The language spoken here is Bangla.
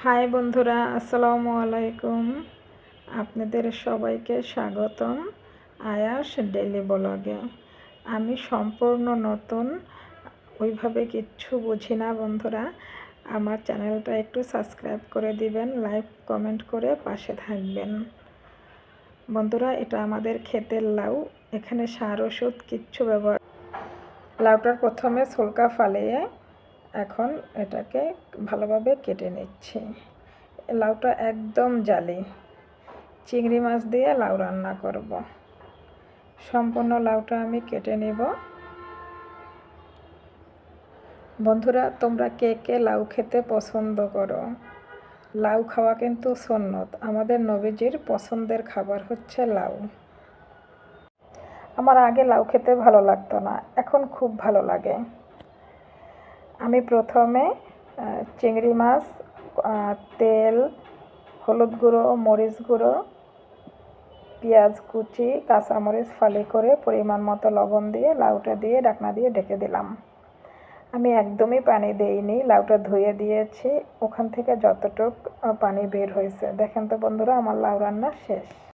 হাই বন্ধুরা, আসসালামু আলাইকুম। আপনাদের সবাইকে স্বাগতম আয়াস ডেলি ব্লগে। আমি সম্পূর্ণ নতুন, ওইভাবে কিচ্ছু বুঝি না বন্ধুরা। আমার চ্যানেলটা একটু সাবস্ক্রাইব করে দিবেন, লাইক কমেন্ট করে পাশে থাকবেন বন্ধুরা। এটা আমাদের ক্ষেতের লাউ, এখানে সার ওষুধ কিচ্ছু ব্যবহার। লাউটার প্রথমে ছোলকা ফালিয়ে এখন এটাকে ভালোভাবে কেটে নিচ্ছি। লাউটা একদম জালি, চিংড়ি মাছ দিয়ে লাউ রান্না করব। সম্পূর্ণ লাউটা আমি কেটে নিব। বন্ধুরা, তোমরা কে কে লাউ খেতে পছন্দ করো? লাউ খাওয়া কিন্তু সুন্নত। আমাদের নবীজির পছন্দের খাবার হচ্ছে লাউ। আমার আগে লাউ খেতে ভালো লাগতো না, এখন খুব ভালো লাগে। আমি প্রথমে চিংড়ি মাছ, তেল, হলুদ গুঁড়ো, মরিচ গুঁড়ো, পেঁয়াজ কুচি, কাঁচামরিচ ফালি করে পরিমাণ মতো লবণ দিয়ে লাউটা দিয়ে ঢাকনা দিয়ে ঢেকে দিলাম। আমি একদমই পানি দেইনি, লাউটা ধুয়ে দিয়েছি। ওখান থেকে যতটুক পানি বের হয়েছে দেখেন তো বন্ধুরা, আমার লাউ রান্না শেষ।